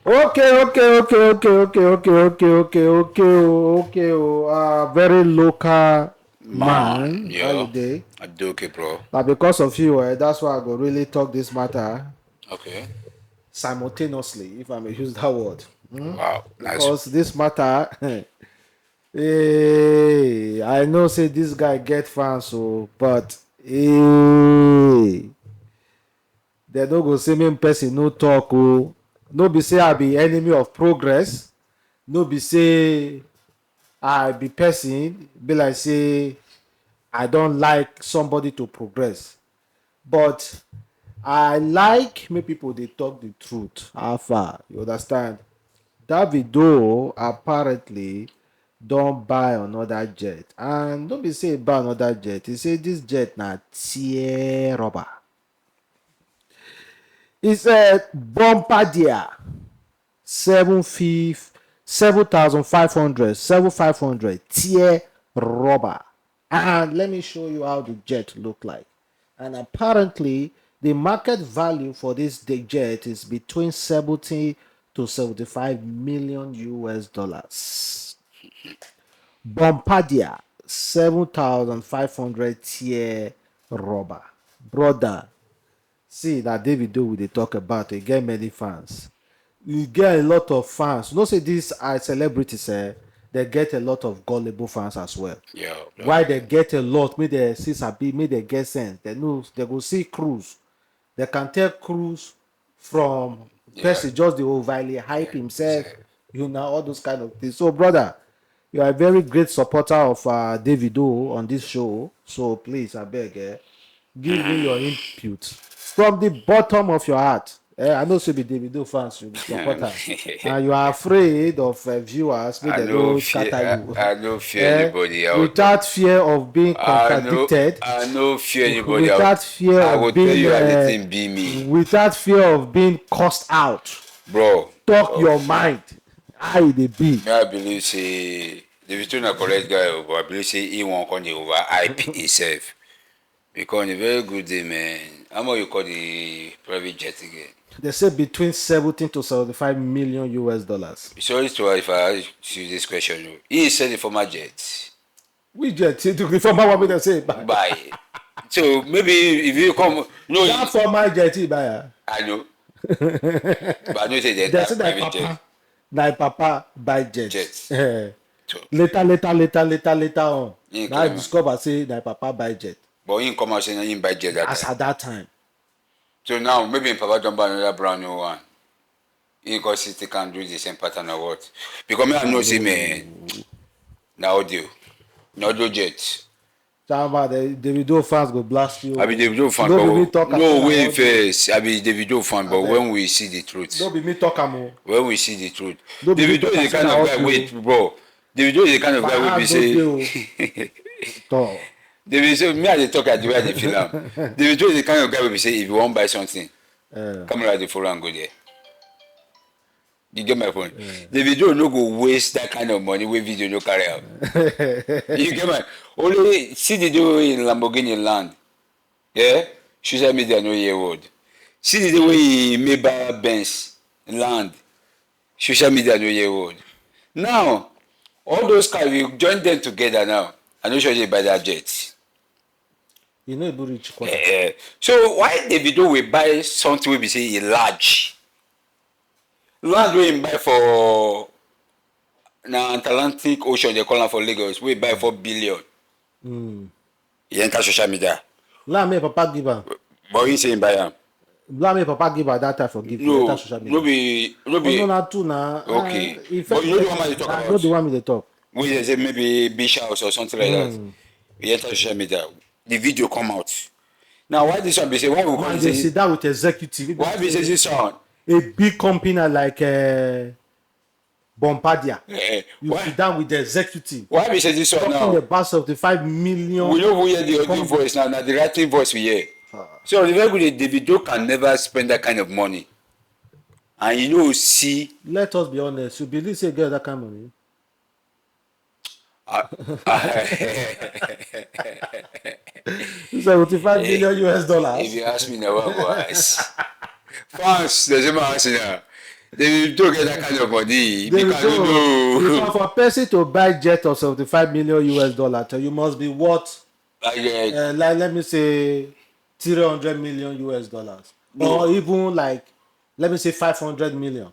Okay. Very local Man, man. How you yo. day? I do okay, bro. But because of you, that's why I go really talk this matter Okay. simultaneously, if I may use that word. Wow. Nice. Because this matter, I know say this guy get fans, so but they no go say me person no talk. Oh, no be say I be enemy of progress. No be say I be person be like say I don't like somebody to progress, but I like make people they talk the truth. How far you understand? Davido apparently don't buy another jet, and don't be say buy another jet. He say this jet na tear rubber. He said Bombardier 7,500 7,500 tear rubber. And let me show you how the jet look like. And apparently, the market value for this jet is between 70 to 75 million US dollars. Bombardier 7,500 tier rubber. Brother, see that Davido we dey talk about, he get many fans. You get a lot of fans. You know, say these are celebrities, they get a lot of gullible fans as well. Yo. Why they get a lot, make they see sabi, make they get sense. They know they go see Cruz. They can tell Cruz from Yeah. person just the overly hype himself, all those kind of things. So, brother, you are a very great supporter of Davido on this show. So please, I beg, give me your input from the bottom of your heart. I know you be Davido fans, you be supporter, and you are afraid of viewers, make I they no don't fear. scatter you. I no fear anybody. I will talk. Without fear of being contradicted, I no fear anybody. without fear I of will tell being, you as the thing be me, without fear of being cussed out. bro. Talk your mind. How it dey be? Me, I believe say the between a correct guy, but I believe say he won't come the over hype himself. Because on a very good day, man. How much you call the private jet again? They say between 17 to 75 million US dollars. Sorry to if I ask you this question. He said the former jet. We jet to the former one they say buy. Buy. So maybe if you come, no, That former jet he buy. I know, but I know say They that say that private jet. papa buy jet. Jet. So, Later on. he Now I claim, discover say that papa buy jet. but he come out saying he buy jet that As time. at that time. So now maybe in Papa don't buy another brand new one. He got city can do the same pattern or what? Because me I know say man, now audio, no audio jet. Chamba, the Davido fans go blast you. I be Davido fan, No be me but talk no way about first. I be Davido fan, but Abeg. when we see the truth, No be me talk am. when we see the truth, No be me Davido is the talk kind am of say guy. na Wait, audio. bro. Davido is the kind of guy wey be say. Talk. Davido, me I dey talk at the way I dey feel am. Davido is the kind of guy wey be say if you wan buy something, camera dey follow am go there. You get my point? Davido no go waste that kind of money wey video no carry out. You get my only see the day wey in Lamborghini land. Yeah? Social media no hear word. See the day wey in Maybach Benz land. Social media no hear word. Now, all those cars, we join them together now. I no sure they buy that jet. You know Ibu rich quarter. So why Davido will buy something wey be say e large? Land wey him buy for na Atlantic Ocean they call am for Lagos wey buy 4 billion. He enter social media. Let me papa give am. But he say him buy am. Let me papa give her that time for give No, enter social media. no be. Oh, no, na two na. Okay. If But you know the one I dey talk I about? know the one me dey talk. We dey say maybe beach house or something like that. He enter social media. The video come out. Now why this one be say why we Man, come they say sit down with executive. why be say this one? A big company like Bombardier. You Why sit down with the executive. why be say this one Talking now? about 75 million. We don't hear the audio voice now. Now the writing voice we hear. So the very good Davido can never spend that kind of money. And you know see Let us be honest. You believe say get that kind of money? if 75 million US dollars. you ask me now what was fans, there's a man asking now. Davido get that kind of money because you know. For a person to buy jet of 75 million US dollar, you must be worth like let me say 300 million US dollars, or even like let me say 500 million.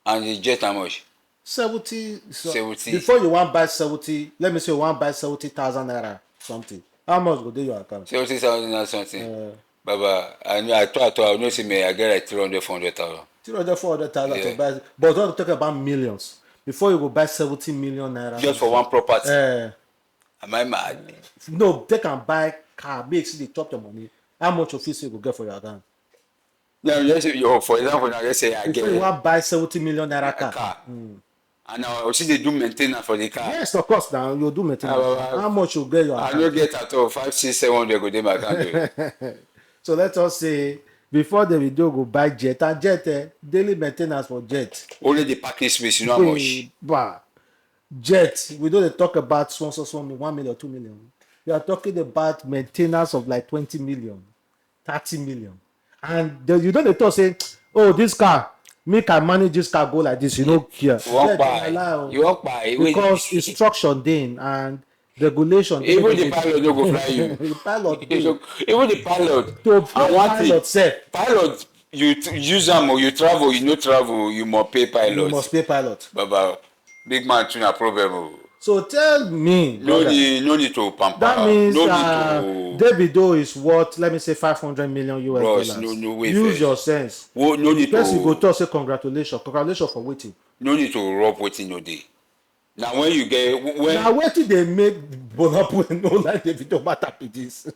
And the jet how much? 70. 70. Before you want buy 70, let me say you want buy 70,000 naira something. How much go dey your account? 70,000 or something. Baba, I thought I know see me. I get like 300, 400,000. 300, 400,000 to buy, but don't talk about millions. Before you go buy 70 million naira. Just for one property. Am I mad? No, they can buy car, make see they chop your money. How much of it you go get for your account? Now, for example, now let's say I Before get. You want buy 70 million naira car. And now see they do maintenance for the car. Yes, of course. Now you do maintenance. How much you get your account? I don't get at all 5, 6, 700 go dey my account. So let us say before the video go buy jet, and jet daily maintenance for jet. Only the parking space, you know how much? Jet, we don't talk about one 1 million, 2 million. We are talking about maintenance of like 20 million, 30 million. And you don't talk say, oh, this car, me can manage this car go like this, you know, here. You walk by. Because instruction then and regulation. Even the pilot don't go fly you. The pilot. Even the pilot. To pilot self. Pilot, you use them or you travel, you no travel, you must pay pilot. You must pay pilot. Baba, big man tuna problem. So tell me. No need to pamper. That means Davido is worth, let me say, 500 million US Bros, dollars. no way. Use your sense. No need First to. You go talk say congratulations for waiting. No need to rub waiting no day. Now when you get now waiting they make Burna Wiz no like Davido matter with this.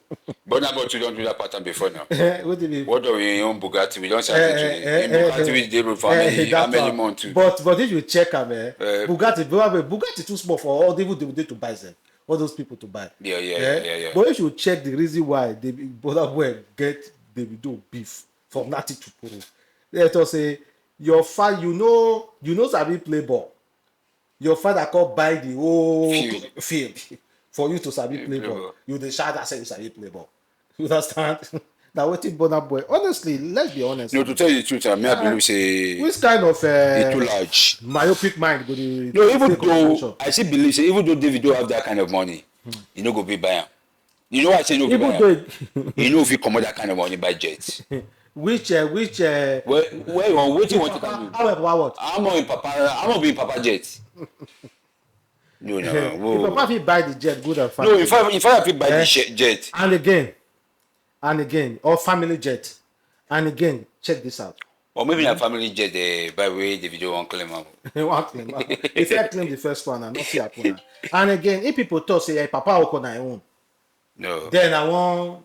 But you don't do that pattern before now. What do you mean? What do we own Bugatti? We don't start in Bugatti with David for how many months too. But if you check them, Bugatti too small for all Davido to buy them. All those people to buy. Yeah. But if you check the reason why Burna Wiz get Davido beef from Nati to Puru, let us say your father, you know Sabi play ball. Your father could buy the whole field for you to Sabi play ball. You the shout that say you Sabi play ball. You understand? Now what is Burna Wiz? Honestly, let's be honest. No, to tell you the truth, I believe say which kind of it's too large. Myopic mind go the no, even though I still believe say even though Davido have that kind of money, you know go be buy him. You know why I say no go buy him? You know if you come out that kind of money buy jets. Which where you want what you want to do? What? I'm not being Papa jet. No. If Papa fit buy the jet, good and fine. No, if I fit buy the jet. And again, or family jet. And again, check this out. Or maybe a family jet by way the video won't claim up. If I claim the first one and not see happen. And again, if people talk say hey, Papa will call own. No. Then I won't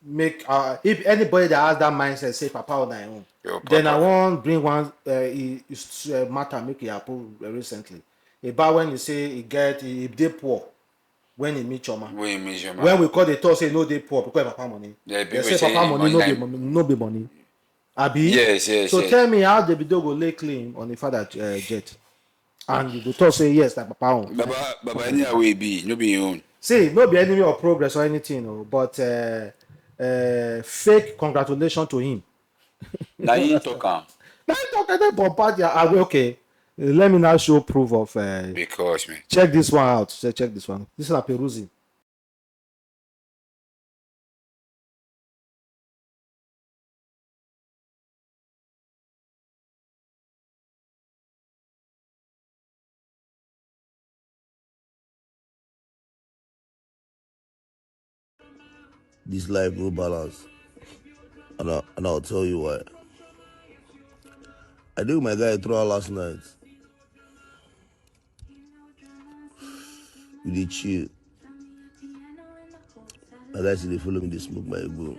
make if anybody that has that mindset say Papa on my own, then I won't bring one matter make it happen recently about when you say he they poor when he meet your man. When we call the talk say no they poor because Papa money. Yeah, they say Papa money no be money. Abi? Yes. So tell me how Davido go lay claim on the father jet, and you go talk say yes that Papa own. Baba anyway be no be your own. See, no be enemy of progress or anything, no, but fake congratulations to him. Now you talk okay. Let me now show proof of because man. Check this one out. Check this one. This is a Peruzzi. This life no balance. And I'll tell you why. I did with my guy throughout last night. We did chill. My guy said they follow me, they smoke my ego.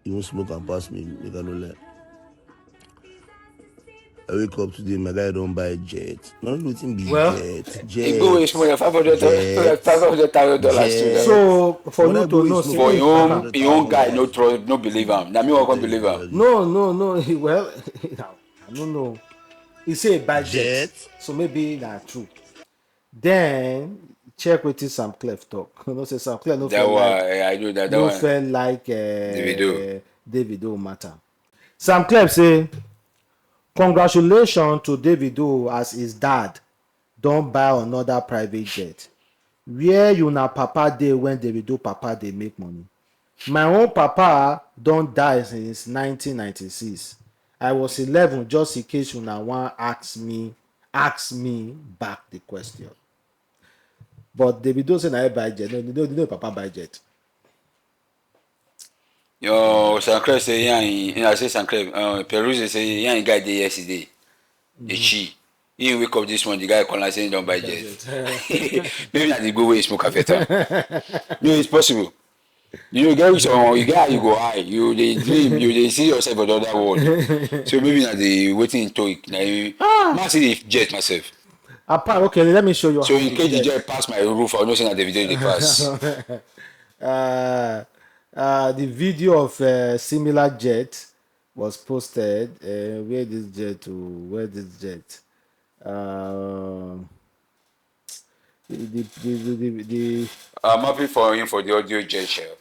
He won't smoke and pass me, make I no lie. I wake up today, my guy don't buy a jet. Not nothing be jet. It go with more $500,000. So for you to know, for your own guy, no trust, no believe him. Now me I can't believe him. No. Well, I don't know. He say buy jet, so maybe that's true. Then check with this Sam Clef talk. No say Sam Clef no that feel like I do that. No feel like Davido matter. Sam Clef say, congratulations to Davido as his dad don buy another private jet. Where una papa dey when Davido papa dey make money? My own papa don die since 1996. I was 11, just in case una wan ask me back the question. But Davido say na he buy jet. No, papa buy jet. Yo, Sancre say, I say Sancre, Peruzzi say, yeah, guy there yesterday. He wake up this morning, the guy call and say, don't buy jet. Maybe not the go away smoke a feta. No, it's possible. You get some, you go high, you they dream, you they see yourself on the other world. So maybe not the waiting to it. Now you must see the jet myself. Apart, okay, let me show you. So in case the jet pass my roof, I know saying that the video they pass. The video of similar jet was posted. Where this jet? I'm happy for him for the audio jet share.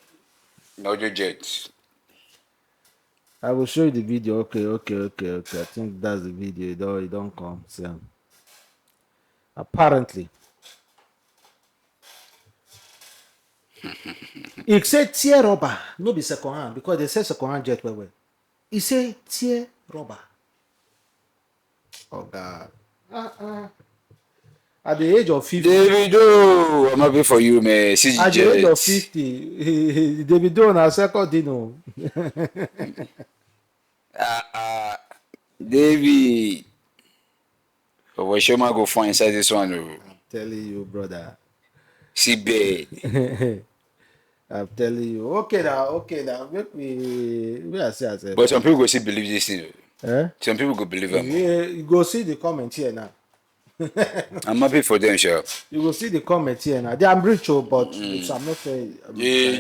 The audio jet. I will show you the video. Okay. I think that's the video. It don't come. So, apparently. He said tear rubber, no be second hand, because they say second hand jet well. He say tear rubber. Oh God. At the age of 50. Davido, I'm happy for you, man. CG At jet. the age of 50, Davido na second dino. David. But what Shoma go find inside this one? I'm telling you, brother. See bed. I'm telling you. Okay now. Make me I say ourselves. But some people go still believe this thing. Eh? Some people go believe them. Yeah, you go see the comment here now. I'm happy for them, sure. You will see the comment here now. I'm rich, but I'm not saying.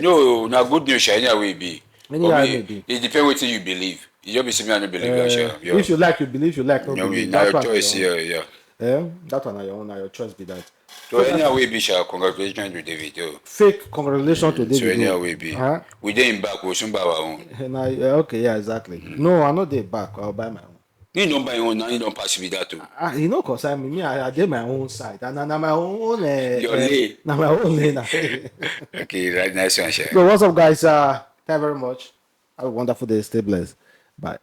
No, now good news, anyway be. Maybe. It depends what you believe. You just be saying I don't believe, sure. Yeah. If you like, you believe. You like, no believe. Now That your one choice, your own. yeah. That one your own. Your choice be that. So anyway be, sure. Congratulations to Davido. Fake congratulations to David. So anyway be. We dey in back, we soon buy our own. Okay, yeah, exactly. No, I'm not there back. I'll buy my own. You don't buy your own now, you don't pass with that too. You know, cause I did my own side, and now my own. Your lane. Now my own lane. Okay, right, nice one, sure. So what's up, guys? Thank you very much. Have a wonderful day. Stay blessed. Bye.